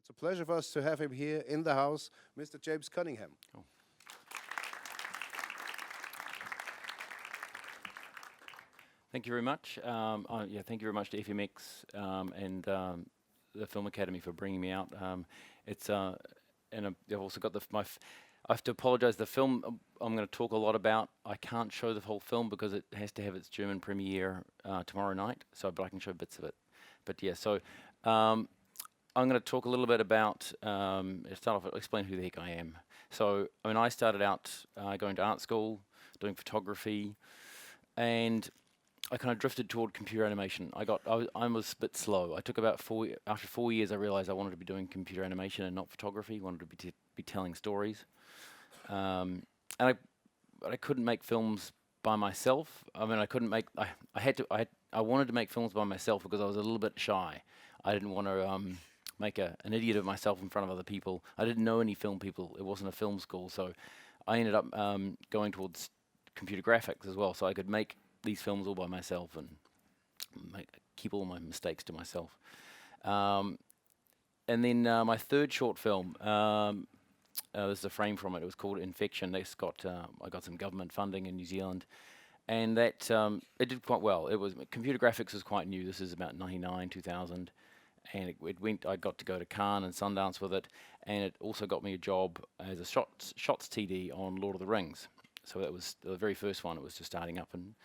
It's a pleasure for us to have him here in the house, Mr. James Cunningham. Cool. Thank you very much. Thank you very much to FMX and the Film Academy for bringing me out. And I've also got I have to apologise. The film I'm going to talk a lot about, I can't show the whole film because it has to have its German premiere tomorrow night. But I can show bits of it. But yeah, so I'm going to talk a little bit about. Start off, explain who the heck I am. So I mean, I started out going to art school, doing photography, and I kind of drifted toward computer animation. I was a bit slow. I took about after 4 years, I realized I wanted to be doing computer animation and not photography. I wanted to be telling stories. And I couldn't make films by myself. I mean, I couldn't make, I wanted to make films by myself because I was a little bit shy. I didn't want to make an idiot of myself in front of other people. I didn't know any film people. It wasn't a film school. So I ended up going towards computer graphics as well. So I could make these films all by myself and keep all my mistakes to myself. And then my third short film, there's a frame from it. It was called Infection. I got some government funding in New Zealand, and that it did quite well. Computer graphics was quite new. This is about 99, 2000, and I got to go to Cannes and Sundance with it, and it also got me a job as a shots TD on Lord of the Rings. So that was the very first one. It was just starting up, and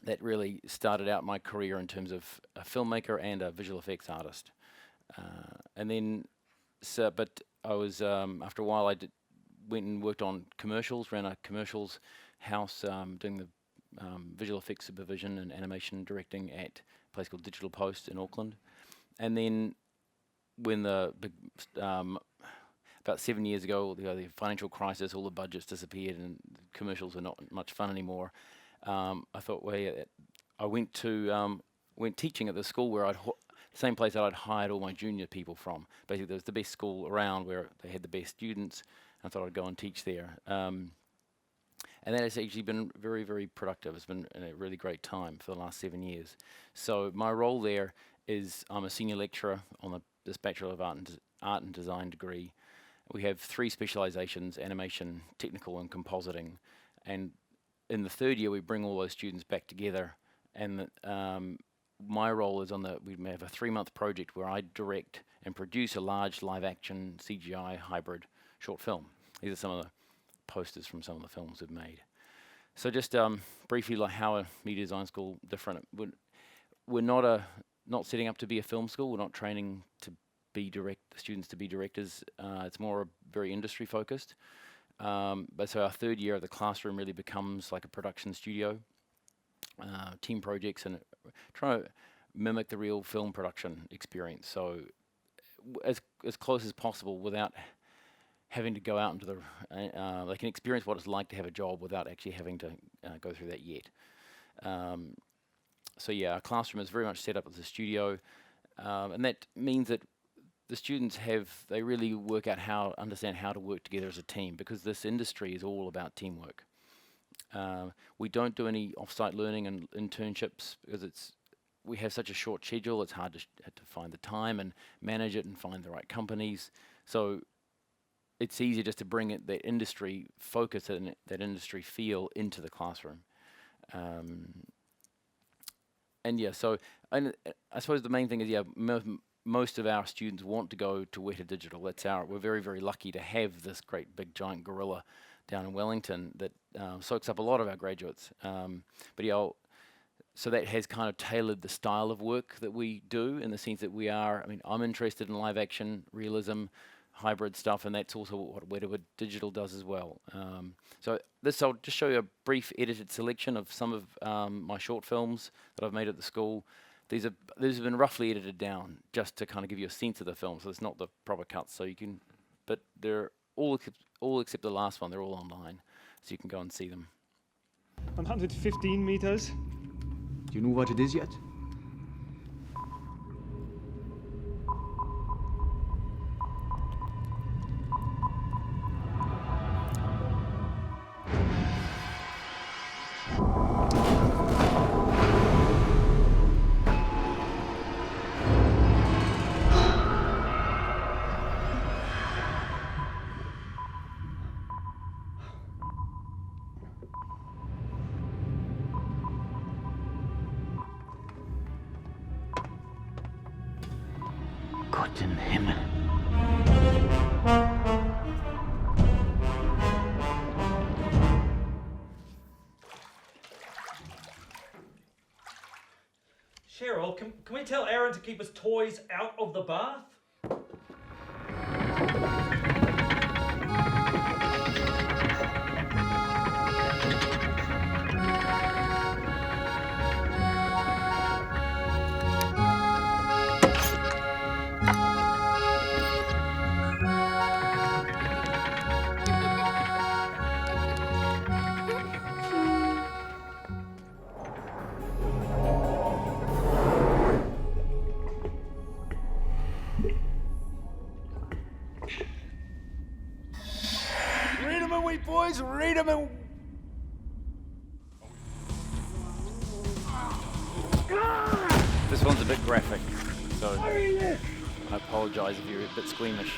that really started out my career in terms of a filmmaker and a visual effects artist. But I was after a while I went and worked on commercials, ran a commercials house, doing the visual effects supervision and animation directing at a place called Digital Post in Auckland. And then when the big about 7 years ago, the financial crisis, all the budgets disappeared and commercials were not much fun anymore. I thought, I went teaching at the school where the same place that I'd hired all my junior people from. Basically, it was the best school around where they had the best students. I thought I'd go and teach there. And that has actually been very, very productive. It's been a really great time for the last 7 years. So my role there is I'm a senior lecturer on this Bachelor of Art and Design degree. We have 3 specializations: animation, technical, and compositing. And in the third year, we bring all those students back together. And my role is we have a 3-month project where I direct and produce a large live-action CGI hybrid short film. These are some of the posters from some of the films we've made. So just briefly, like how a media design school different. We're not setting up to be a film school. We're not training to be students to be directors. It's more very industry focused. But so our third year of the classroom really becomes like a production studio, team projects, and trying to mimic the real film production experience. So as close as possible without having to go out into they can experience what it's like to have a job without actually having to go through that yet. So yeah, our classroom is very much set up as a studio, and that means that the students they really understand how to work together as a team, because this industry is all about teamwork. We don't do any off-site learning and internships because we have such a short schedule. It's hard to find the time and manage it and find the right companies. So it's easier just to bring that industry focus and that industry feel into the classroom. And yeah, so I suppose the main thing is, most of our students want to go to Weta Digital. We're very, very lucky to have this great big giant gorilla down in Wellington that soaks up a lot of our graduates. So that has kind of tailored the style of work that we do, in the sense that I'm interested in live action, realism, hybrid stuff, and that's also what Weta Digital does as well. So I'll just show you a brief edited selection of some of my short films that I've made at the school. These have been roughly edited down just to kind of give you a sense of the film, so it's not the proper cuts. But they're all except the last one. They're all online, so you can go and see them. 115 meters. Do you know what it is yet? Gott im Himmel. Cheryl, can we tell Aaron to keep his toys out of the bath? Read 'em and we boys, read 'em and... This one's a bit graphic, so I apologise if you're a bit squeamish.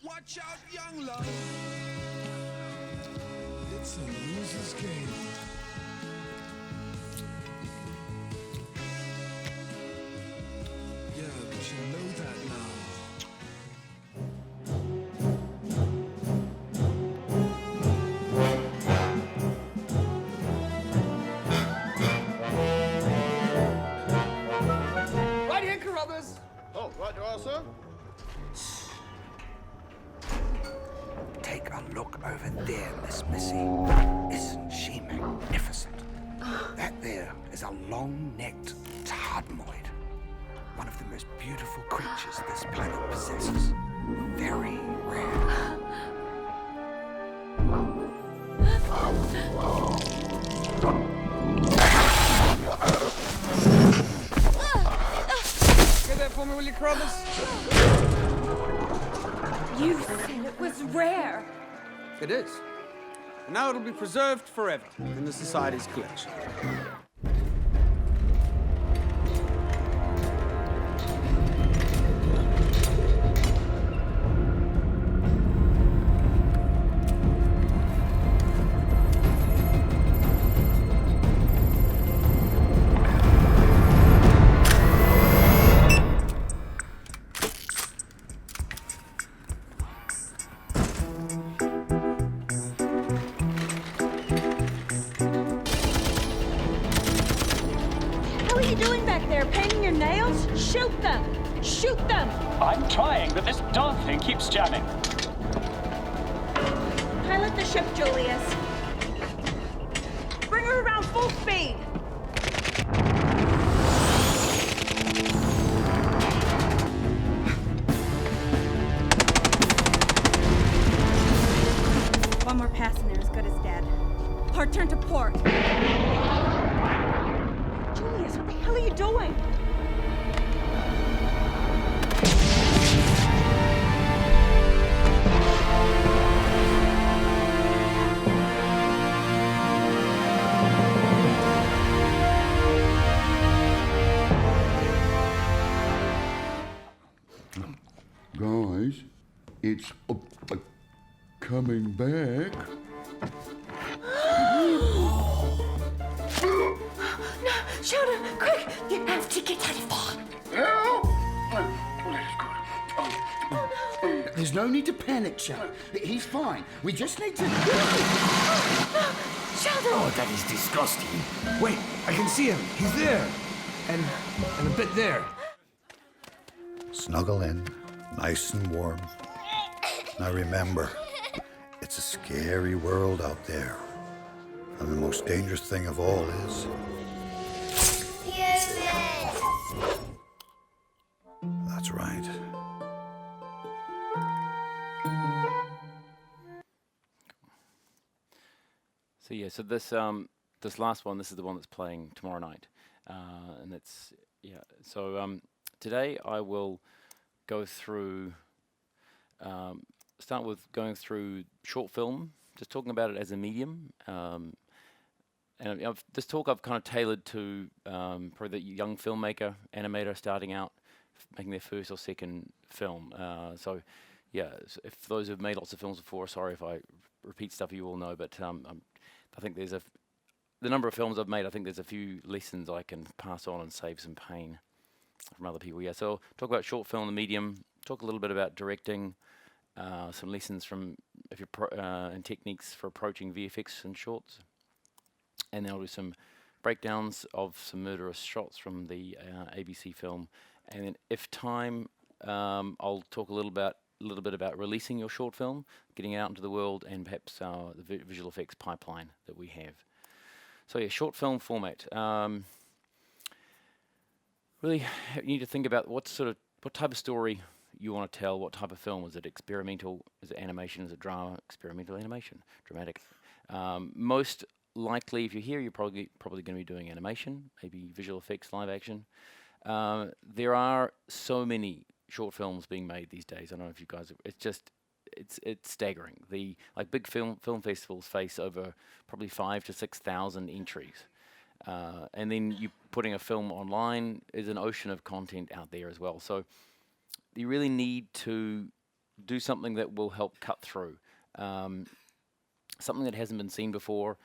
Watch out, young love. It's a loser's game. Yeah, but you know that now. Right here, Carruthers! Oh, right you are, sir. Take a look over there, Miss Missy. Isn't she magnificent? That there is a long-necked tardmoid. One of the most beautiful creatures this planet possesses. Very rare. Get that for me, will you, Carruthers? You said it was rare. It is. And now it'll be preserved forever in the Society's collection. What are you doing back there? Painting your nails? Shoot them! Shoot them! I'm trying, but this darn thing keeps jamming. Pilot the ship, Julius. Bring her around full speed! One more pass and they're as good as dead. Hard turn to port. Julius, what the hell are you doing? Guys, it's coming back. No, Sheldon, quick! You have to get out of there! There's no need to panic, chap. He's fine. We just need to... Sheldon! Oh, that is disgusting. Wait, I can see him. He's there. And a bit there. Snuggle in, nice and warm. Now remember, it's a scary world out there. And the most dangerous thing of all is... That's right. So yeah, so this this last one, this is the one that's playing tomorrow night, and it's so today I will go through start with going through short film, just talking about it as a medium. And this talk I've kind of tailored to probably the young filmmaker, animator starting out, making their first or second film. So yeah, if those who've made lots of films before, sorry if I repeat stuff you all know, but I think there's the number of films I've made, I think there's a few lessons I can pass on and save some pain from other people. Yeah, so talk about short film, the medium, talk a little bit about directing, some lessons from if you're and techniques for approaching VFX in shorts, and then I'll do some breakdowns of some murderous shots from the ABC film, and then if time, I'll talk a little bit about releasing your short film, getting it out into the world, and perhaps the visual effects pipeline that we have. So yeah, short film format. Really, you need to think about what type of story you want to tell. What type of film? Is it experimental? Is it animation? Is it drama? Experimental animation, dramatic. Most likely, if you're here, you're probably going to be doing animation, maybe visual effects, live action. There are so many short films being made these days. I don't know if you guys. It's staggering. The big film festivals face over probably 5,000 to 6,000 entries, and then you putting a film online is an ocean of content out there as well. So you really need to do something that will help cut through, something that hasn't been seen before,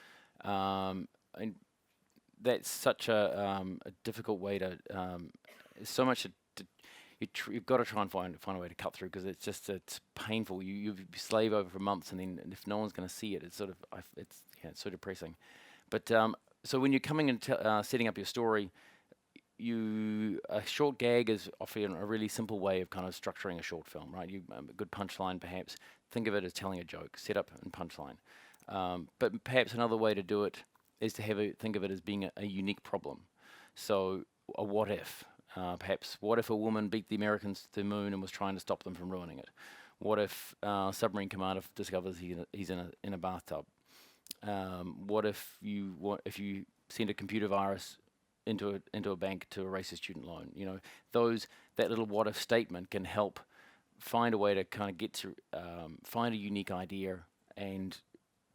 and that's such a difficult way to. So much. You've got to try and find a way to cut through, because it's painful. You slave over for months, and then if no one's going to see it, it's it's so depressing. But so when you're coming and setting up your story, a short gag is often a really simple way of kind of structuring a short film, right? A good punchline, perhaps. Think of it as telling a joke, setup and punchline. But perhaps another way to do it is to think of it as being a unique problem. So a what if. Perhaps, what if a woman beat the Americans to the moon and was trying to stop them from ruining it? What if submarine commander discovers he's in a bathtub? What if you send a computer virus into a bank to erase a student loan? You know, that little what if statement can help find a way to kind of get to find a unique idea and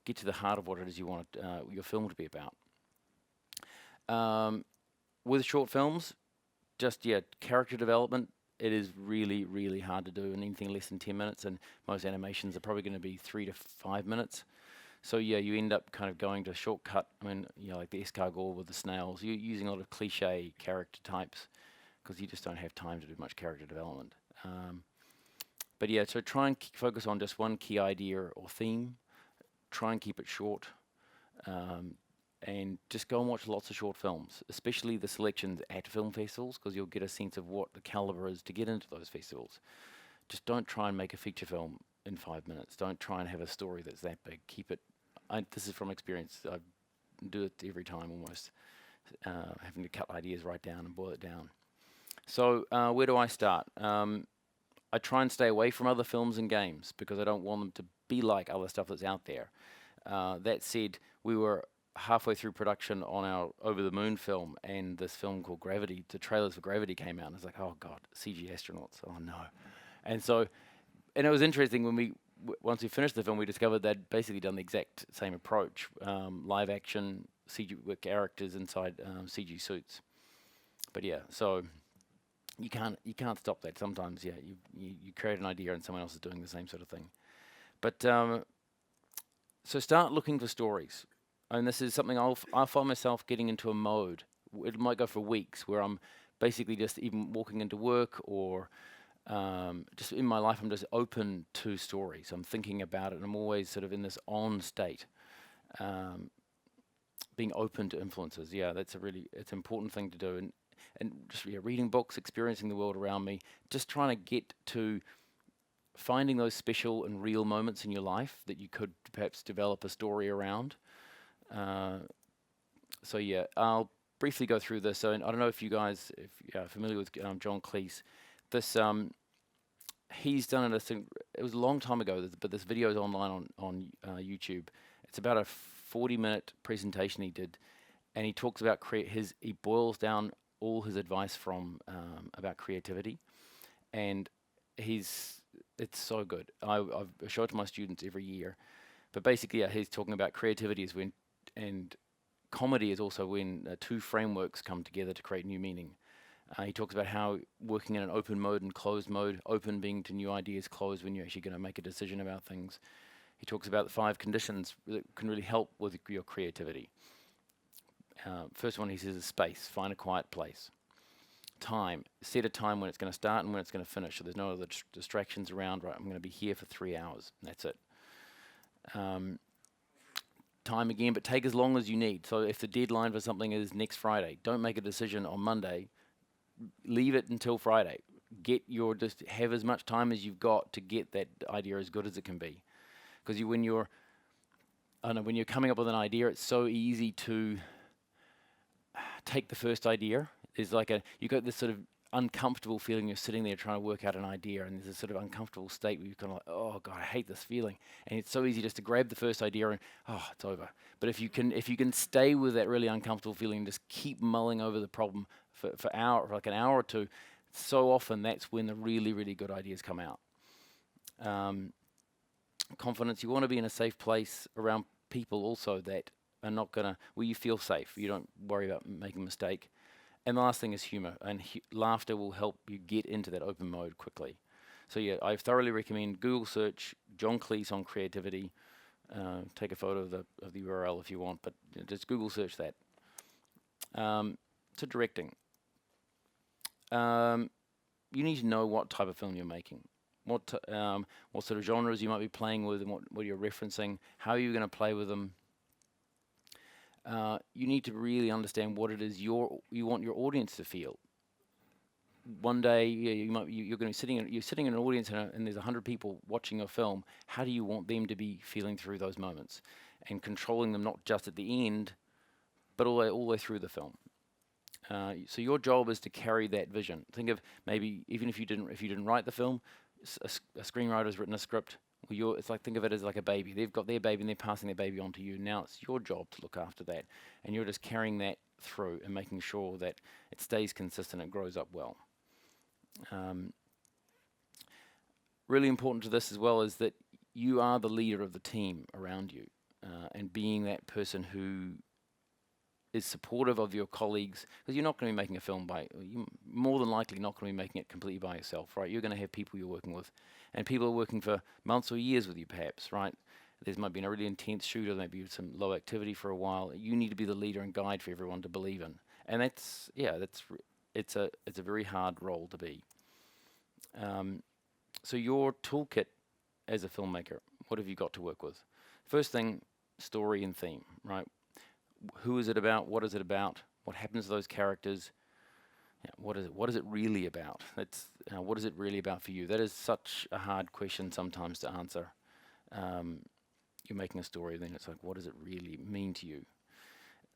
get to the heart of what it is you want your film to be about. With short films, character development, it is really, really hard to do in anything less than 10 minutes, and most animations are probably going to be 3 to 5 minutes. So yeah, you end up kind of going to a shortcut. I mean, like the escargot with the snails. You're using a lot of cliche character types because you just don't have time to do much character development. But yeah, so try and focus on just one key idea or theme. Try and keep it short. And just go and watch lots of short films, especially the selections at film festivals, because you'll get a sense of what the caliber is to get into those festivals. Just don't try and make a feature film in 5 minutes. Don't try and have a story that's that big. Keep it. This is from experience. I do it every time almost, having to cut ideas right down and boil it down. So where do I start? I try and stay away from other films and games because I don't want them to be like other stuff that's out there. That said, we were halfway through production on our Over the Moon film, and this film called Gravity, the trailers for Gravity came out, and I was like, oh god, CG astronauts, oh no. And it was interesting when once we finished the film, we discovered they'd basically done the exact same approach, live action CG with characters inside CG suits. But yeah, so you can't stop that. Sometimes, yeah, you create an idea and someone else is doing the same sort of thing. But so start looking for stories. And this is something I'll find myself getting into a mode. It might go for weeks where I'm basically just even walking into work or just in my life, I'm just open to stories. I'm thinking about it, and I'm always sort of in this on state, being open to influences. Yeah, it's an important thing to do. And just reading books, experiencing the world around me, just trying to get to finding those special and real moments in your life that you could perhaps develop a story around. So yeah, I'll briefly go through this. So I don't know if you guys are familiar with John Cleese. This he's done it. It was a long time ago, but this video is online on YouTube. It's about a 40-minute presentation he did, and he talks about he boils down all his advice from about creativity, and It's so good. I show it to my students every year. But basically, yeah, he's talking about creativity is when, and comedy is also when two frameworks come together to create new meaning. He talks about how working in an open mode and closed mode, open being to new ideas, closed when you're actually going to make a decision about things. He talks about the 5 conditions that can really help with your creativity. First one he says is space, find a quiet place. Time, set a time when it's going to start and when it's going to finish, so there's no other distractions around, right, I'm going to be here for 3 hours, and that's it. Time again, but take as long as you need. So if the deadline for something is next Friday, don't make a decision on Monday, leave it until Friday. Just have as much time as you've got to get that idea as good as it can be. Because when you're coming up with an idea, it's so easy to take the first idea. There's like you got this sort of uncomfortable feeling. You're sitting there trying to work out an idea, and there's a sort of uncomfortable state where you're kind of like, oh God, I hate this feeling. And it's so easy just to grab the first idea and it's over. But if you can stay with that really uncomfortable feeling, and just keep mulling over the problem for like an hour or two, so often that's when the really, really good ideas come out. Confidence, you want to be in a safe place around people also that are not gonna, where you feel safe, you don't worry about making a mistake. And the last thing is humor, and laughter will help you get into that open mode quickly. So yeah, I thoroughly recommend Google search John Cleese on creativity. Take a photo of the URL if you want, but just Google search that. So directing. You need to know what type of film you're making, what sort of genres you might be playing with, and what you're referencing, how you're going to play with them. You need to really understand what it is you want your audience to feel. One day, you're going to be sitting in an audience and there's 100 people watching your film. How do you want them to be feeling through those moments, and controlling them not just at the end, but all the way through the film. So your job is to carry that vision. Think of maybe even if you didn't write the film, a screenwriter's written a script. It's like, think of it as like a baby. They've got their baby and they're passing their baby on to you. Now it's your job to look after that, and you're just carrying that through and making sure that it stays consistent and grows up well. Really important to this as well is that you are the leader of the team around you, and being that person who is supportive of your colleagues, because you're not going to be making a film you're more than likely not going to be making it completely by yourself, right? You're going to have people you're working with, and people are working for months or years with you perhaps, right? There might be a really intense shoot, or maybe some low activity for a while. You need to be the leader and guide for everyone to believe in, and it's a very hard role to be. So your toolkit as a filmmaker, what have you got to work with? First thing, story and theme, right? Who is it about? What is it about? What happens to those characters? Yeah, what is it really about? What is it really about for you? That is such a hard question sometimes to answer. You're making a story, then it's like, what does it really mean to you?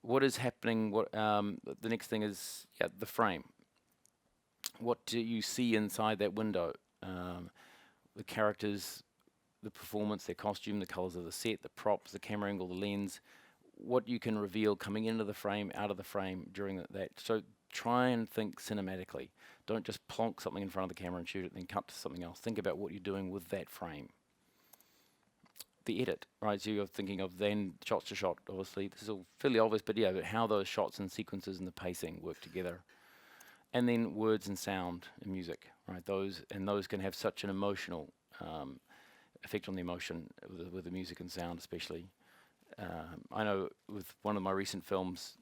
What is happening? The next thing is the frame. What do you see inside that window? The characters, the performance, their costume, the colors of the set, the props, the camera angle, the lens. What you can reveal coming into the frame, out of the frame during that. So try and think cinematically. Don't just plonk something in front of the camera and shoot it, then cut to something else. Think about what you're doing with that frame. The edit, right? So you're thinking of then shots to shot, obviously. This is all fairly obvious, but but how those shots and sequences and the pacing work together. And then words and sound and music, right? Those can have such an emotional effect on the emotion with the music and sound especially. I know with one of my recent films,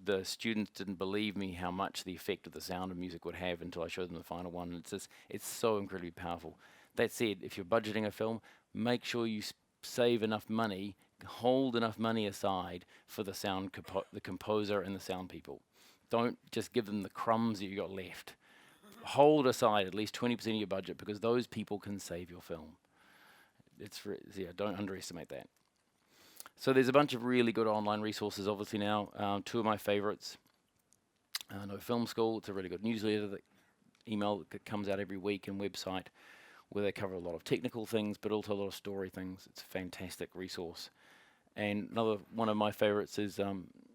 the students didn't believe me how much the effect of the sound and music would have until I showed them the final one. It's so incredibly powerful. That said, if you're budgeting a film, make sure you save enough money, hold enough money aside for the sound, the composer and the sound people. Don't just give them the crumbs that you got left. Hold aside at least 20% of your budget, because those people can save your film. Don't underestimate that. So there's a bunch of really good online resources obviously now. Two of my favorites. No Film School, it's a really good newsletter, email that comes out every week, and website where they cover a lot of technical things but also a lot of story things. It's a fantastic resource. And another one of my favorites is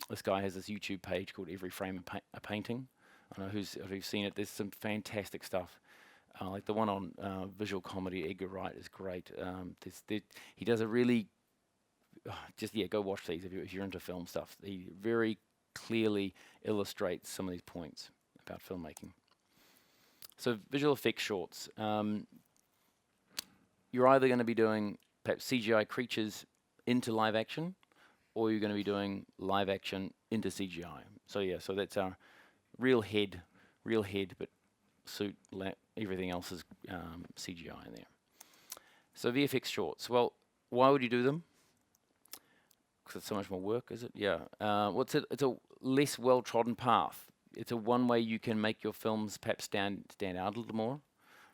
this guy has this YouTube page called Every Frame a Painting. I don't know if you've seen it. There's some fantastic stuff. Like the one on visual comedy, Edgar Wright is great. He does a really, go watch these if you're into film stuff. He very clearly illustrates some of these points about filmmaking. So visual effects shorts. You're either going to be doing perhaps CGI creatures into live action, or you're going to be doing live action into CGI. So that's our real head, but suit, everything else is CGI in there. So VFX shorts. Well, why would you do them? Because it's so much more work, is it? Yeah. It's a less well-trodden path. It's a one way you can make your films perhaps stand out a little more,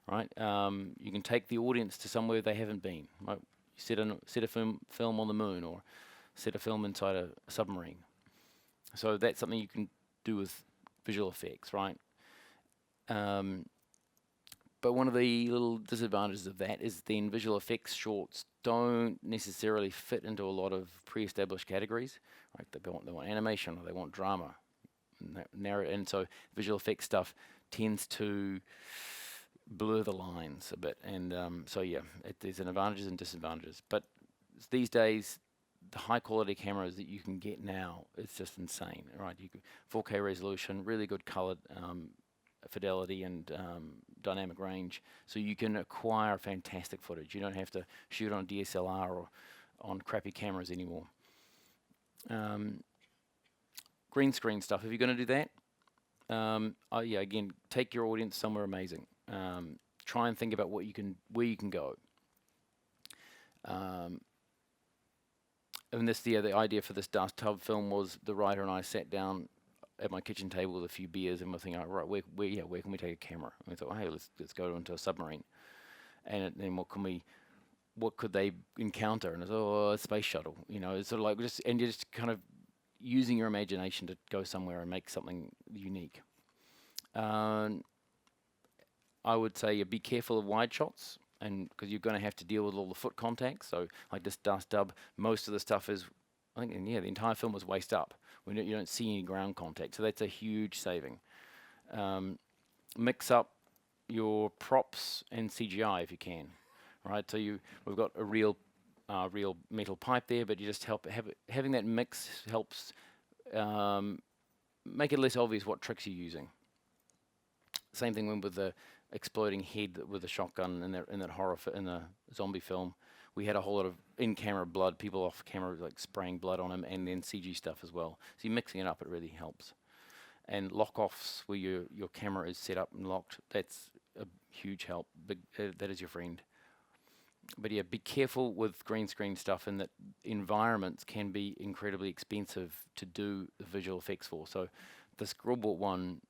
right? You can take the audience to somewhere they haven't been. Right? You set a film on the moon, or set a film inside a submarine. So that's something you can do with visual effects, right? But one of the little disadvantages of that is then visual effects shorts don't necessarily fit into a lot of pre-established categories. Right? They want animation, or they want drama, and so visual effects stuff tends to blur the lines a bit. And there's advantages and disadvantages. But these days, the high quality cameras that you can get now, it's just insane, right? 4K resolution, really good colored fidelity and dynamic range, so you can acquire fantastic footage. You don't have to shoot on DSLR or on crappy cameras anymore. Green screen stuff, if you're going to do that, again, take your audience somewhere amazing. Try and think about where you can go. And the idea for this bathtub film was the writer and I sat down at my kitchen table with a few beers, and we're thinking, right, where can we take a camera? And we thought, hey, let's go into a submarine, and then what could they encounter? And it's a space shuttle, It's sort of like you're just kind of using your imagination to go somewhere and make something unique. I would say be careful of wide shots, and because you're going to have to deal with all the foot contacts. So like this dust dub, most of the stuff is, I think, the entire film was waist up. You don't see any ground contact, so that's a huge saving. Mix up your props and CGI if you can, right? So we've got a real metal pipe there, but you just having that mix helps make it less obvious what tricks you're using. Same thing with the exploding head with the shotgun in that horror in the zombie film. We had a whole lot of in-camera blood, people off camera like spraying blood on him, and then CG stuff as well. So you're mixing it up, it really helps. And lock-offs where your camera is set up and locked, that's a huge help. That is your friend. But yeah, be careful with green screen stuff, in that environments can be incredibly expensive to do the visual effects for. So the Scribbot one,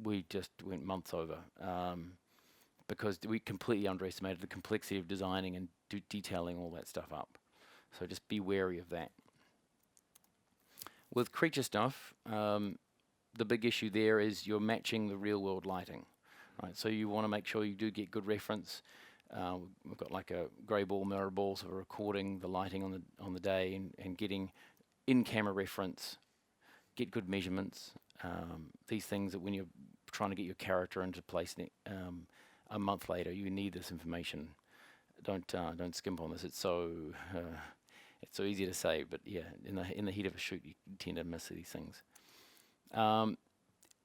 we just went months over because we completely underestimated the complexity of designing and detailing all that stuff up. So just be wary of that. With creature stuff, the big issue there is you're matching the real world lighting, right? So you want to make sure you do get good reference. We've got like a grey ball, mirror ball, so we're recording the lighting on the day and getting in-camera reference, get good measurements. These things that when you're trying to get your character into place a month later, you need this information. Don't skimp on this. It's so easy to say, but yeah, in the heat of a shoot, you tend to miss these things.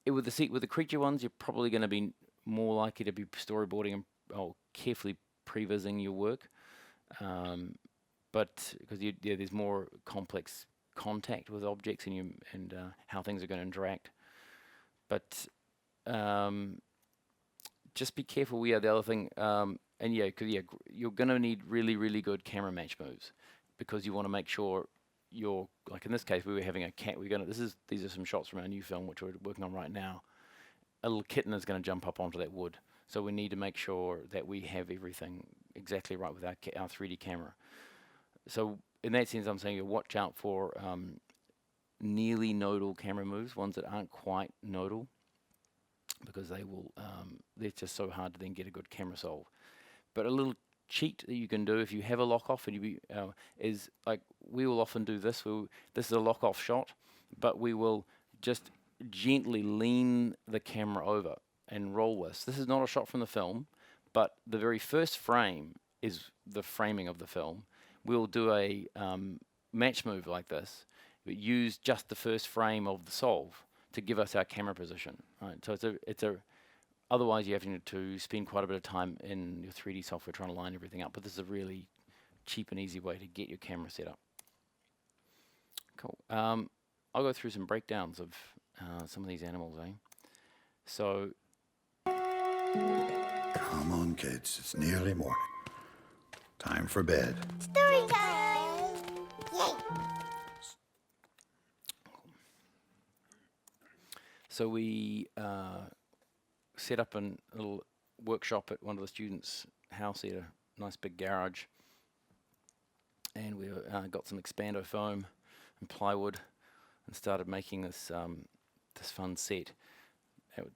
With the creature ones, you're probably going to be more likely to be storyboarding and carefully prevising your work, but because there's more complex contact with objects and how things are going to interact. But just be careful. The other thing, because you're going to need really, really good camera match moves, because you want to make sure you're, like in this case, we were having a cat. These are some shots from our new film, which we're working on right now. A little kitten is going to jump up onto that wood, so we need to make sure that we have everything exactly right with our 3D camera. So in that sense, I'm saying you watch out for nearly nodal camera moves, ones that aren't quite nodal, because they will. They're just so hard to then get a good camera solve. But a little cheat that you can do if you have a lock off, and is like we will often do this. This is a lock off shot, but we will just gently lean the camera over and roll with. This is not a shot from the film, but the very first frame is the framing of the film. We'll do a match move like this, but use just the first frame of the solve to give us our camera position. Right? So it's a otherwise you have to spend quite a bit of time in your 3D software trying to line everything up, but this is a really cheap and easy way to get your camera set up. Cool. I'll go through some breakdowns of some of these animals, eh? So, Come on, kids. It's nearly morning. Time for bed. Story time! Yay! so we set up a little workshop at one of the students' house here, a nice big garage, and we got some expando foam and plywood and started making this this fun set. It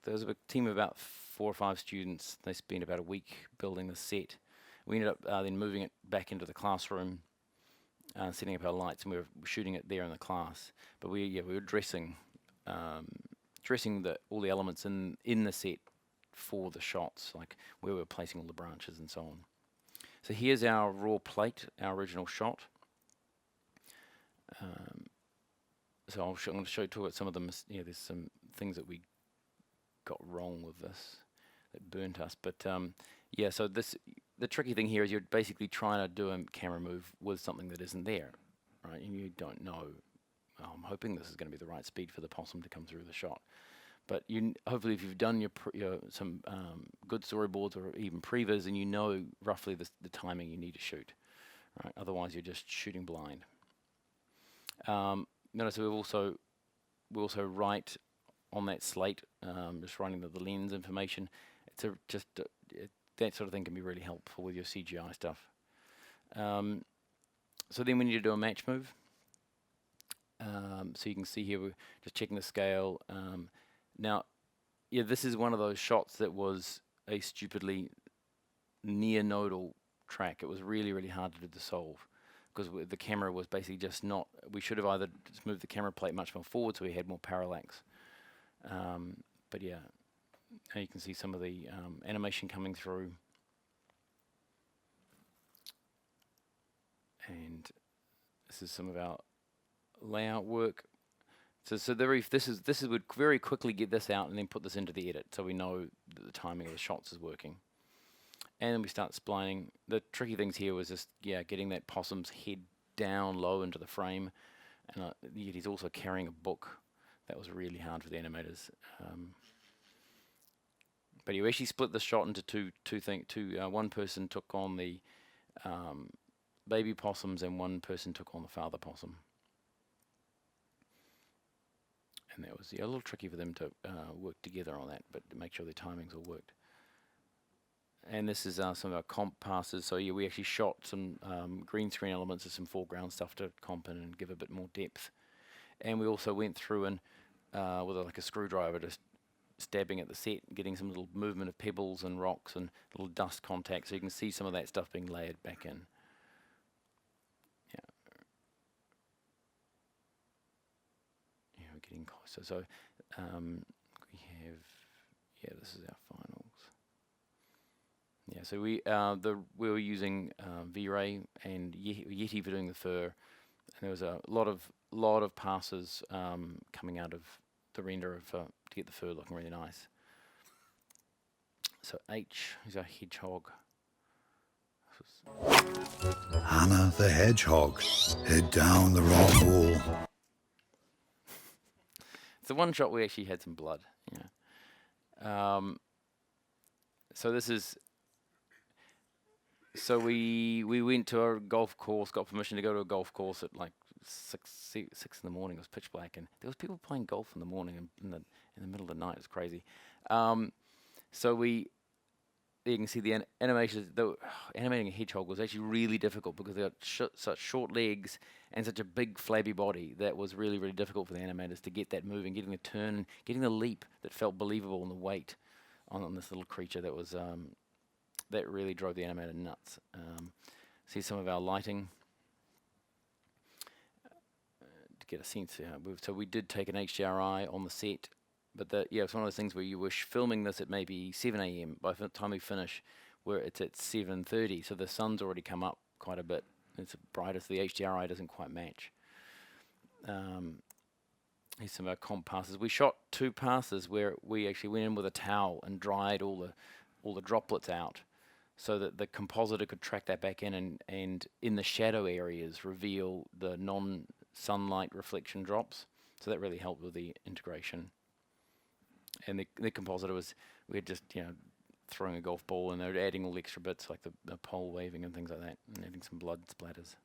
there was a team of about 4 or 5 students. They spent about a week building the set. We ended up then moving it back into the classroom, setting up our lights, and we were shooting it there in the class. But we were dressing all the elements in the set for the shots, like where we were placing all the branches and so on. So here's our raw plate, our original shot. So I'm going to show you some of them. There's some things that we got wrong with this that burnt us, but yeah. So the tricky thing here is you're basically trying to do a camera move with something that isn't there, right? And you don't know. I'm hoping this is going to be the right speed for the possum to come through the shot. But hopefully, if you've done some good storyboards or even previs, and you know roughly the timing you need to shoot, right? Otherwise, you're just shooting blind. Notice we also write on that slate, just writing the lens information. That sort of thing can be really helpful with your CGI stuff. So then we need to do a match move. So you can see here we're just checking the scale. Now, yeah, this is one of those shots that was a stupidly near nodal track. It was really, really hard to do the solve because the camera was basically just not. We should have either just moved the camera plate much more forward so we had more parallax. But yeah, now you can see some of the animation coming through. And this is some of our layout work. So this would very quickly get this out and then put this into the edit so we know that the timing of the shots is working. And then we start splining. The tricky things here was just getting that possum's head down low into the frame, and yet he's also carrying a book. That was really hard for the animators. But you actually split the shot into two things. One person took on the baby possums and one person took on the father possum. And that was a little tricky for them to work together on that, but to make sure their timings all worked. And this is some of our comp passes. So we actually shot some green screen elements of some foreground stuff to comp in and give a bit more depth. And we also went through and with like a screwdriver, just stabbing at the set, getting some little movement of pebbles and rocks and little dust contact, so you can see some of that stuff being layered back in. Yeah, we're getting closer. So we have, this is our finals. Yeah, so we were using V-Ray and Yeti for doing the fur, and there was a lot of passes coming out of the render of to get the fur looking really nice. So H is our hedgehog. Hannah the hedgehog hid down the wrong hole. So one shot we actually had some blood. So this is. So we went to a golf course, got permission to go to a golf course at like 6 in the morning. It was pitch black, and there was people playing golf in the morning and in the middle of the night. It's crazy. So you can see the animation. Animating a hedgehog was actually really difficult because they got such short legs and such a big flabby body. That was really, really difficult for the animators to get that moving, getting the turn, getting the leap that felt believable, and the weight on this little creature that was. That really drove the animator nuts. See some of our lighting to get a sense. So we did take an HDRI on the set But it's one of those things where you were filming this at maybe 7 a.m. By the time we finish, where it's at 7:30, so the sun's already come up quite a bit. It's brighter, so the HDRI doesn't quite match. Here's some of our comp passes. We shot 2 passes where we actually went in with a towel and dried all the droplets out, so that the compositor could track that back in and in the shadow areas reveal the non-sunlight reflection drops. So that really helped with the integration. And the compositor was, we had just, throwing a golf ball and they were adding all the extra bits like the pole waving and things like that, and adding some blood splatters.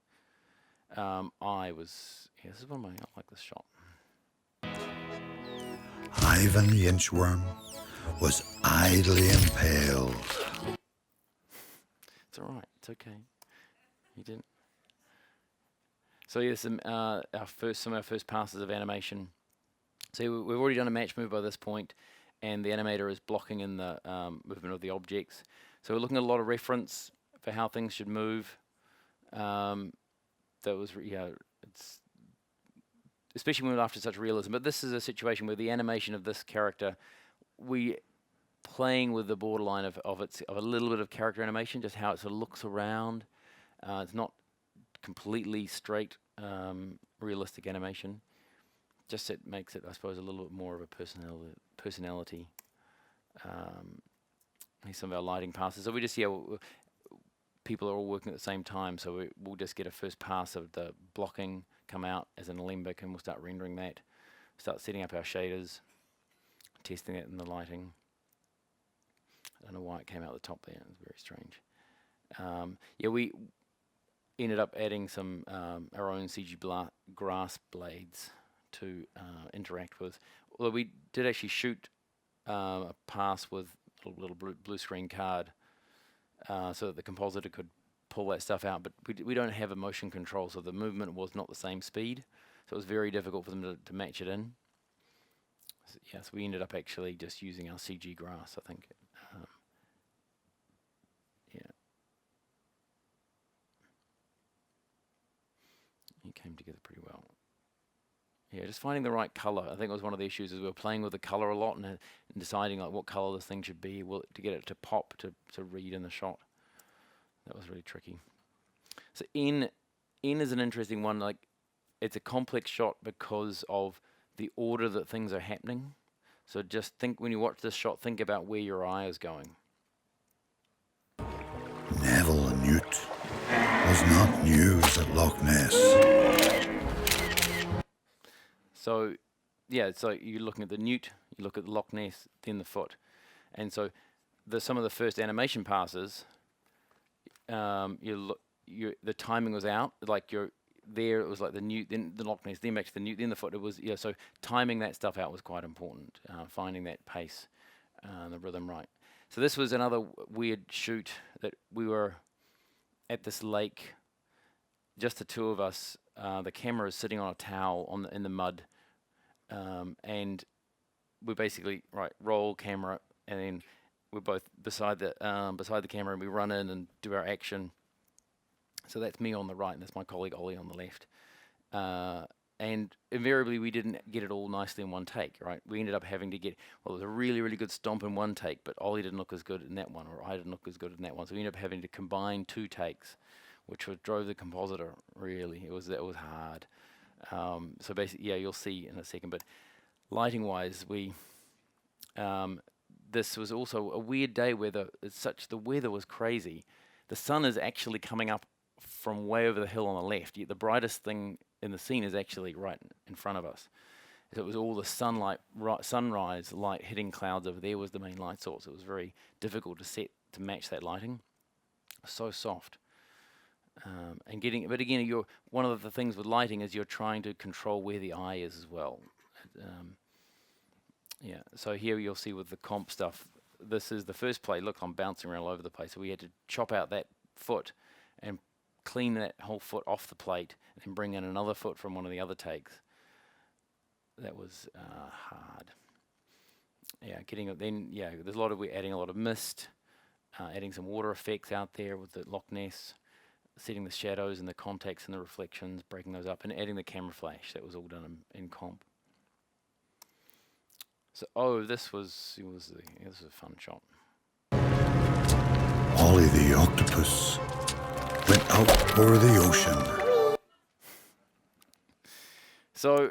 This is one of my, I like this shot. Ivan the Inchworm was idly impaled. It's alright, it's okay. He didn't. So yeah, some of our first passes of animation. So we've already done a match move by this point, and the animator is blocking in the movement of the objects. So we're looking at a lot of reference for how things should move. It's especially when we're after such realism. But this is a situation where the animation of this character, we playing with the borderline of a little bit of character animation, just how it sort of looks around. It's not completely straight realistic animation. Just it makes it, I suppose, a little bit more of a personality. Here's some of our lighting passes. So we just, people are all working at the same time, so we'll just get a first pass of the blocking come out as an alembic, and we'll start rendering that. Start setting up our shaders, testing it in the lighting. I don't know why it came out the top there. It was very strange. We ended up adding some our own CG grass blades to interact with. Although we did actually shoot a pass with a little blue screen card so that the compositor could pull that stuff out, but we don't have a motion control, so the movement was not the same speed, so it was very difficult for them to match it in. So we ended up actually just using our CG grass, I think. It came together pretty well. Just finding the right color. I think it was one of the issues, is we were playing with the color a lot and deciding like what color this thing should be to get it to pop, to read in the shot. That was really tricky. So in is an interesting one. Like, it's a complex shot because of the order that things are happening. So just think, when you watch this shot, think about where your eye is going. Neville Newt was not news at Loch Ness. So, it's like you're looking at the newt, you look at the Loch Ness, then the foot. And so some of the first animation passes, the timing was out, like you're there, it was like the newt, then the Loch Ness, then back to the newt, then the foot. It was, so timing that stuff out was quite important, finding that pace, the rhythm right. So this was another weird shoot that we were at this lake, just the two of us. The camera is sitting on a towel in the mud, and we basically roll camera, and then we're both beside the camera, and we run in and do our action. So that's me on the right, and that's my colleague Ollie on the left. And invariably, we didn't get it all nicely in one take, right? We ended up having to it was a really, really good stomp in one take, but Ollie didn't look as good in that one, or I didn't look as good in that one. So we ended up having to combine 2 takes, which drove the compositor, really. That was hard. So basically, you'll see in a second. But lighting-wise, this was also a weird day where the weather was crazy. The sun is actually coming up from way over the hill on the left. The brightest thing in the scene is actually right in front of us. So it was all the sunrise light hitting clouds over there was the main light source. It was very difficult to match that lighting. So soft. But again, one of the things with lighting is you're trying to control where the eye is as well. So here you'll see with the comp stuff, this is the first play. Look, I'm bouncing around all over the place. So we had to chop out that foot and clean that whole foot off the plate, and then bring in another foot from one of the other takes. That was hard. There's a lot of, we're adding a lot of mist, adding some water effects out there with the Loch Ness, setting the shadows and the contacts and the reflections, breaking those up, and adding the camera flash. That was all done in comp. So, this was a fun shot. Ollie the octopus went out over the ocean. So,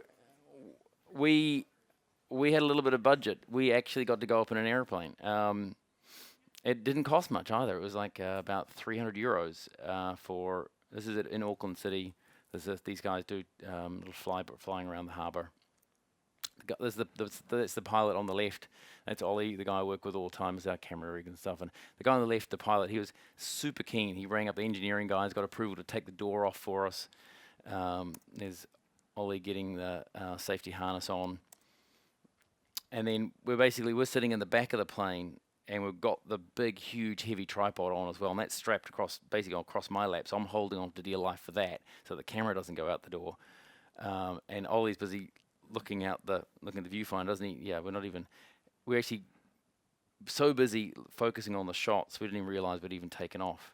we had a little bit of budget. We actually got to go up in an airplane. It didn't cost much either. It was like about 300 euros for. This is in Auckland City. These guys do little flying around the harbour. That's the pilot on the left. That's Ollie, the guy I work with all the time, is our camera rig and stuff. And the guy on the left, the pilot, he was super keen. He rang up the engineering guys, got approval to take the door off for us. There's Ollie getting the safety harness on. And then we're sitting in the back of the plane, and we've got the big, huge, heavy tripod on as well, and that's strapped across my lap. So I'm holding on to dear life for that, so the camera doesn't go out the door. And Ollie's busy looking at the viewfinder, doesn't he? Yeah, we're actually so busy focusing on the shots, we didn't even realize we'd even taken off.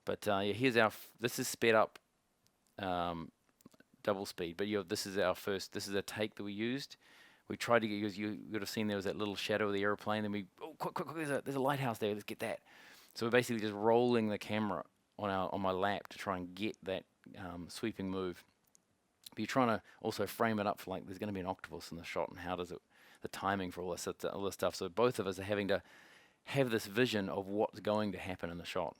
But here's this is sped up double speed, but this is a take that we used. We tried to get, you would have seen there was that little shadow of the airplane, and quick, there's a lighthouse there, let's get that. So we're basically just rolling the camera on my lap to try and get that sweeping move. But you're trying to also frame it up for there's going to be an octopus in the shot, and how does the timing for all this stuff. So both of us are having to have this vision of what's going to happen in the shot.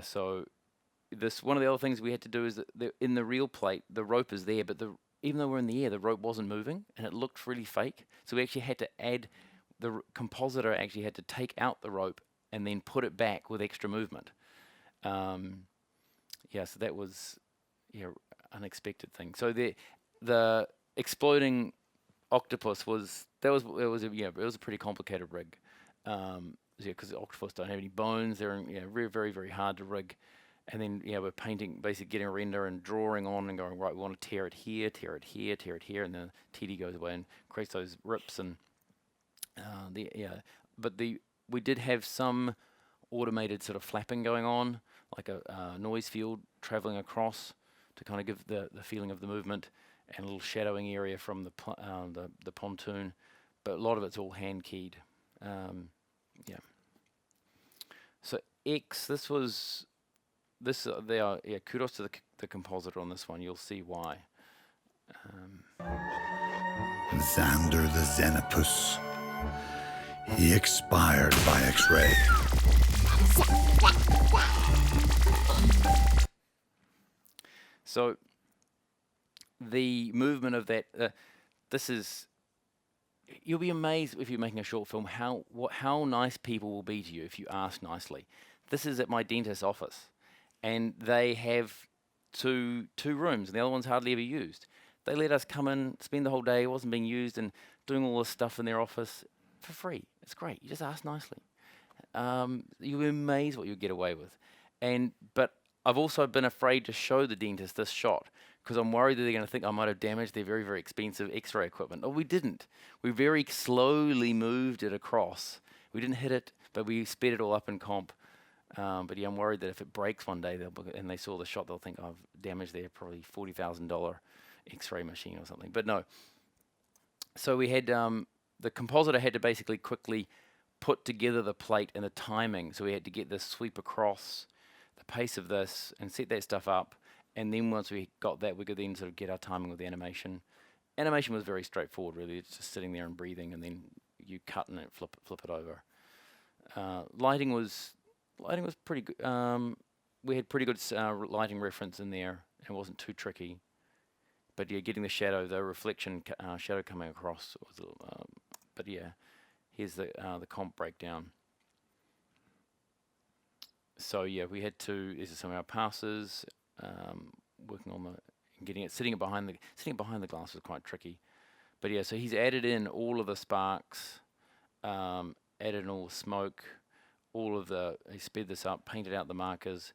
So one of the other things we had to do is that in the reel plate, the rope is there, but even though we're in the air, the rope wasn't moving, and it looked really fake. So we actually had to add, the compositor actually had to take out the rope and then put it back with extra movement. So that was unexpected thing. So the exploding octopus was a pretty complicated rig. Because the octopus don't have any bones, they're very, very, very hard to rig. And then we're painting, basically getting a render and drawing on and going, right, we want to tear it here, and then TD goes away and creates those rips. And we did have some automated sort of flapping going on, like a noise field traveling across to kind of give the feeling of the movement, and a little shadowing area from the pontoon. But a lot of it's all hand keyed. So X, kudos to the compositor on this one. You'll see why. Xander the Xenopus. He expired by X-ray. So the movement of that, you'll be amazed if you're making a short film how nice people will be to you if you ask nicely. This is at my dentist's office, and they have two rooms, and the other one's hardly ever used. They let us come in, spend the whole day, it wasn't being used, and doing all this stuff in their office for free. It's great. You just ask nicely. You'll be amazed what you'll get away with. But I've also been afraid to show the dentist this shot, because I'm worried that they're going to think I might have damaged their very, very expensive X-ray equipment. Oh, we didn't. We very slowly moved it across. We didn't hit it, but we sped it all up in comp. I'm worried that if it breaks one day, and they saw the shot, they'll think I've damaged their probably $40,000 X-ray machine or something. But no. So we had the compositor had to basically quickly put together the plate and the timing. So we had to get this sweep across, the pace of this, and set that stuff up. And then once we got that, we could then sort of get our timing with the animation. Animation was very straightforward, really. It's just sitting there and breathing, and then you cut and flip it over. Lighting was pretty good. We had pretty good lighting reference in there. It wasn't too tricky. But getting the shadow, the reflection shadow coming across was a little, here's the comp breakdown. So we had these are some of our passes. Working on getting it, sitting behind the glass was quite tricky. But so he's added in all of the sparks, added in all the smoke, he sped this up, painted out the markers.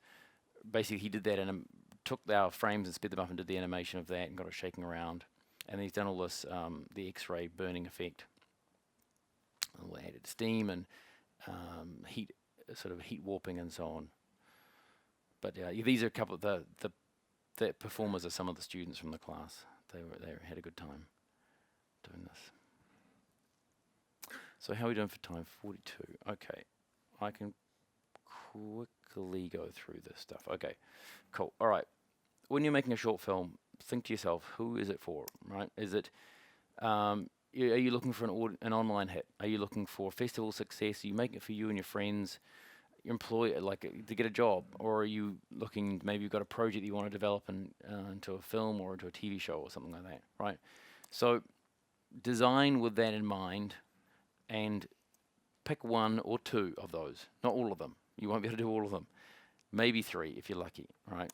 Basically, he did that and took our frames and sped them up and did the animation of that and got it shaking around. And he's done all this, the X-ray burning effect. We added steam and heat warping and so on. But these are a couple of the performers are some of the students from the class. They had a good time. doing this. So how are we doing for time? 42. Okay. I can quickly go through this stuff. Okay, cool. All right. When you're making a short film, think to yourself, who is it for, right? Is it, are you looking for an online hit? Are you looking for festival success? Are you making it for you and your friends, your employer, to get a job? Or are you looking, maybe you've got a project that you want to develop into a film or into a TV show or something like that, right? So design with that in mind and pick one or two of those, not all of them. You won't be able to do all of them. Maybe 3 if you're lucky, right?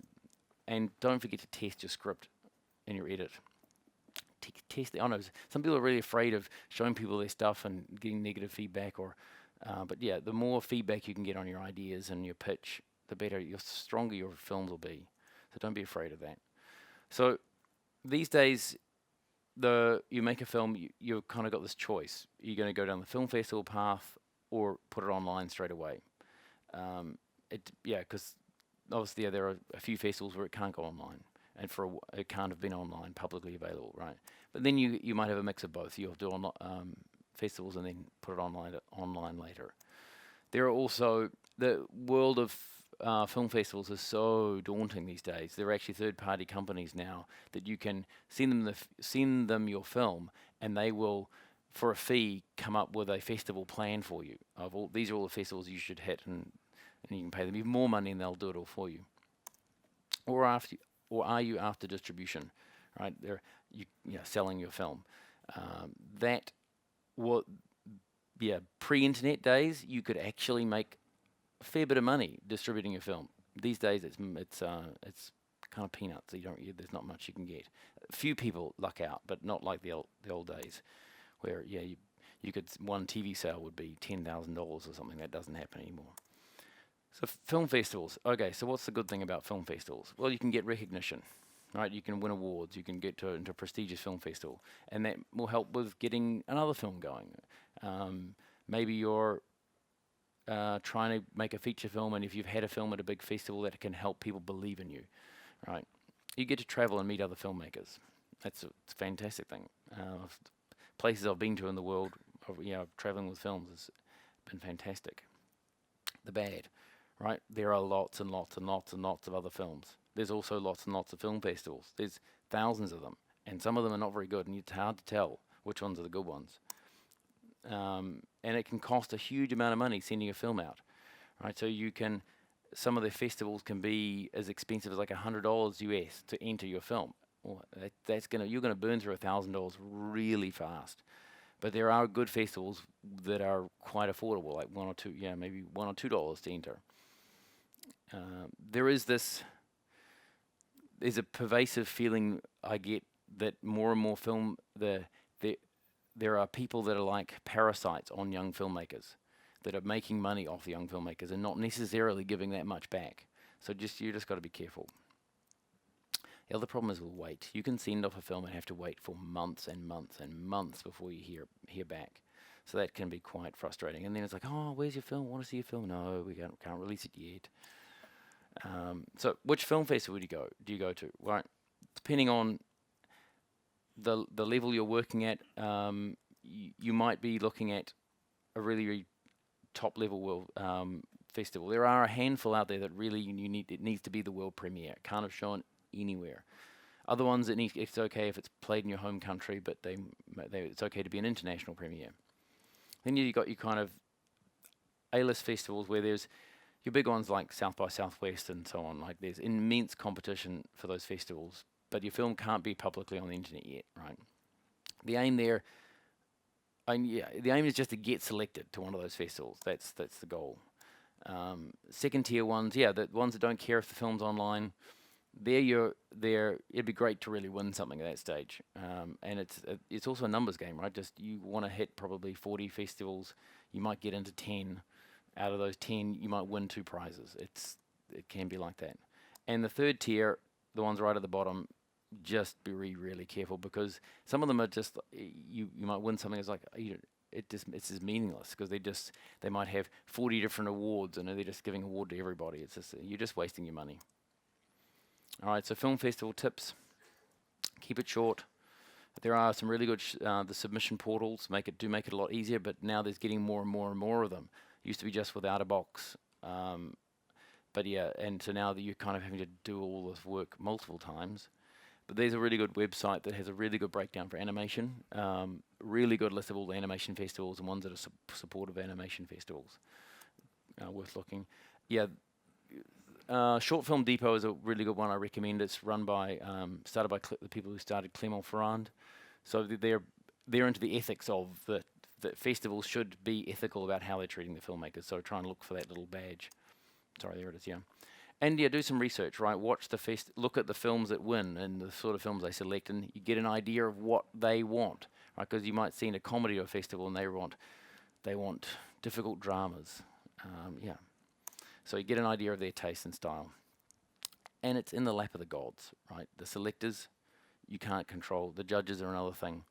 And don't forget to test your script and your edit. Test it. I know some people are really afraid of showing people their stuff and getting negative feedback, but yeah, the more feedback you can get on your ideas and your pitch, the better, the stronger your films will be. So don't be afraid of that. So these days, you make a film, you've kind of got this choice. You're going to go down the film festival path or put it online straight away. Because obviously there are a few festivals where it can't go online, and it can't have been online, publicly available, right? But then you might have a mix of both. You'll do festivals and then put it online later. There are also, the world of film festivals is so daunting these days. There are actually third-party companies now that you can send them your film, and they will, for a fee, come up with a festival plan for you. These are all the festivals you should hit, and you can pay them even more money, and they'll do it all for you. Or are you after distribution, right? Selling your film. Pre-internet days, you could actually make a fair bit of money distributing your film. These days, it's kind of peanuts. There's not much you can get. A few people luck out, but not like the old days, where you could, one TV sale would be $10,000 or something. That doesn't happen anymore. So film festivals. Okay, so what's the good thing about film festivals? Well, you can get recognition, right? You can win awards. You can get into a prestigious film festival, and that will help with getting another film going. Maybe you're trying to make a feature film, and if you've had a film at a big festival, that can help people believe in you, right? You get to travel and meet other filmmakers. It's a fantastic thing. Places I've been to in the world, traveling with films has been fantastic. The bad, right? There are lots and lots and lots and lots of other films. There's also lots and lots of film festivals. There's thousands of them, and some of them are not very good, and it's hard to tell which ones are the good ones. And it can cost a huge amount of money sending a film out, right? So some of the festivals can be as expensive as like $100 US to enter your film. Well, you're gonna burn through $1,000 really fast. But there are good festivals that are quite affordable, like maybe $1 or $2 to enter. There's a pervasive feeling I get that more and more there are people that are like parasites on young filmmakers, that are making money off the young filmmakers and not necessarily giving that much back. So you just got to be careful. The other problem is with wait. You can send off a film and have to wait for months and months and months before you hear back. So that can be quite frustrating. And then it's like, oh, where's your film? Want to see your film? No, we can't release it yet. So which film festival do you go to? Well, depending on the level you're working at, you might be looking at a really, really top level festival. There are a handful out there that really it needs to be the world premiere. It can't have shown anywhere. Other ones, it's okay if it's played in your home country, but it's okay to be an international premiere. Then you got your kind of A-list festivals where there's your big ones like South by Southwest and so on. Like there's immense competition for those festivals, but your film can't be publicly on the internet yet, right? The aim there, the aim is just to get selected to one of those festivals. That's the goal. Second tier ones, the ones that don't care if the film's online. It'd be great to really win something at that stage. And it's also a numbers game, right? Just you want to hit probably 40 festivals. You might get into 10. Out of those 10, you might win 2 prizes. It can be like that. And the third tier, the ones right at the bottom, just be really careful, because some of them are just you might win something that's like it's just meaningless, because they might have 40 different awards and they're just giving award to everybody. It's just you're just wasting your money. All right, so film festival tips. Keep it short. There are some really good the submission portals make it a lot easier, but now there's getting more and more and more of them. Used to be just without a box, but yeah, and so now that you're kind of having to do all this work multiple times. But there's a really good website that has a really good breakdown for animation. Really good list of all the animation festivals and ones that are supportive animation festivals. Worth looking. Yeah. Short Film Depot is a really good one. I recommend. It's run by started by the people who started Clermont-Ferrand. So they're into the ethics of that festivals should be ethical about how they're treating the filmmakers. So try and look for that little badge. Sorry, there it is. Yeah, and yeah, do some research. Right, watch the look at the films that win and the sort of films they select, and you get an idea of what they want. Right, because you might see in a comedy or a festival, and they want difficult dramas. Yeah. So you get an idea of their taste and style. And it's in the lap of the gods, right? The selectors, you can't control. The judges are another thing.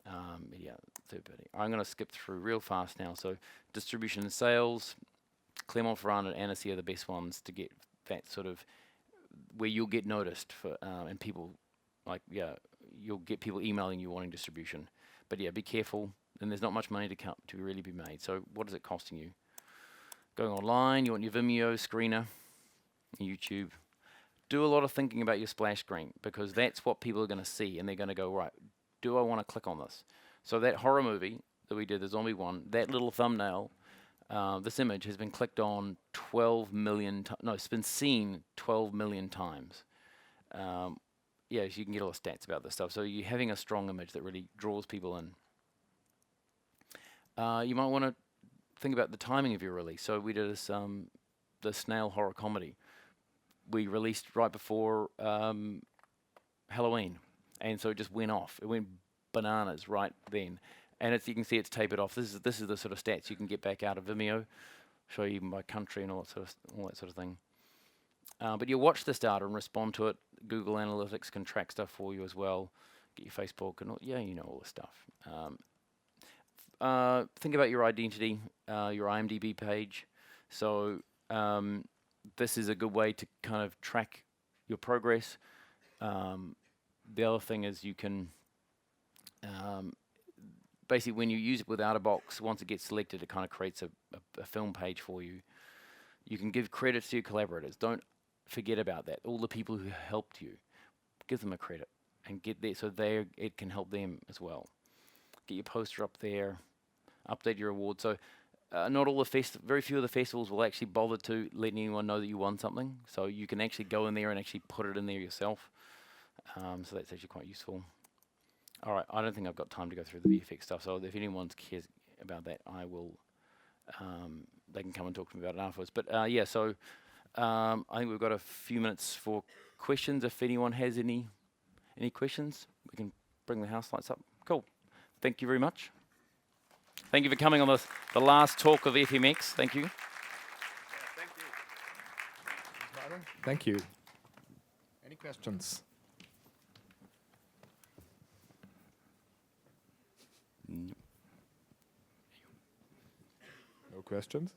Yeah, third party. I'm going to skip through real fast now. So distribution and sales, Clermont-Ferrand and Annecy are the best ones to get that sort of, where you'll get noticed for, and people, you'll get people emailing you wanting distribution. But yeah, be careful. And there's not much money to really be made. So what is it costing you? Going online, you want your Vimeo screener, YouTube. Do a lot of thinking about your splash screen, because that's what people are going to see, and they're going to go, right, do I want to click on this? So that horror movie that we did, the zombie one, that little thumbnail, this image has been clicked on 12 million times. No, it's been seen 12 million times. Yeah, so you can get all the stats about this stuff. So you're having a strong image that really draws people in. You might want to think about the timing of your release. So we did this, the snail horror comedy. We released right before Halloween, and so it just went off. It went bananas right then, and you can see it's tapered off. This is the sort of stats you can get back out of Vimeo. Show you by country and all that sort of thing. But you watch this data and respond to it. Google Analytics can track stuff for you as well. Get your Facebook and all, yeah, you know all this stuff. Think about your identity, your IMDb page. So this is a good way to kind of track your progress. The other thing is you can, basically when you use it without a box, once it gets selected, it kind of creates a film page for you. You can give credit to your collaborators. Don't forget about that. All the people who helped you, give them a credit and get there so it can help them as well. Get your poster up there. Update your award. So not all very few of the festivals will actually bother to let anyone know that you won something. So you can actually go in there and actually put it in there yourself. So that's actually quite useful. All right, I don't think I've got time to go through the VFX stuff. So if anyone cares about that, I will. They can come and talk to me about it afterwards. But yeah, so I think we've got a few minutes for questions. If anyone has any questions, we can bring the house lights up. Cool. Thank you very much. Thank you for coming on the last talk of FMX. Thank you. Thank you. Any questions? No questions?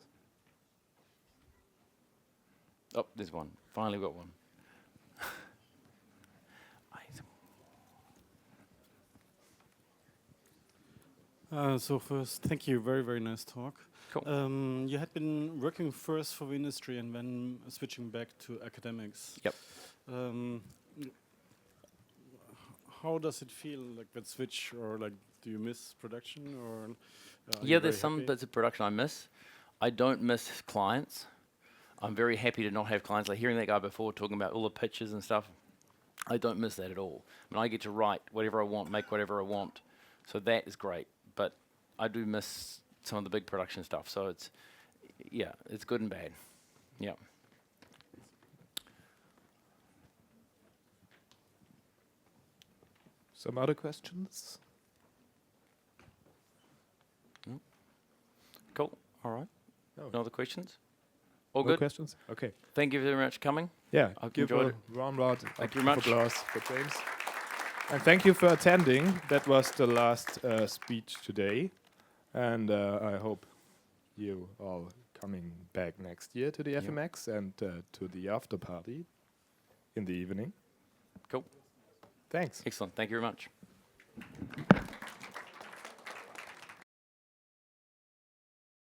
Oh, there's one. Finally got one. So first, thank you. Very, very nice talk. Cool. You had been working first for the industry and then switching back to academics. Yep. How does it feel, like that switch, or like do you miss production, or? Yeah, there's some bits of production I miss. I don't miss clients. I'm very happy to not have clients. Like hearing that guy before talking about all the pictures and stuff, I don't miss that at all. I mean, I get to write whatever I want, make whatever I want. So that is great. But I do miss some of the big production stuff. So it's, yeah, it's good and bad. Yeah. Some other questions? No. Cool. All right. No other questions? All no good? Questions? Okay. Thank you very much for coming. Yeah. I've give enjoyed a it. warm round Thank you very much. applause for James. And thank you for attending. That was the last speech today. And I hope you all coming back next year to the FMX and to the after party in the evening. Cool. Thanks. Excellent. Thank you very much.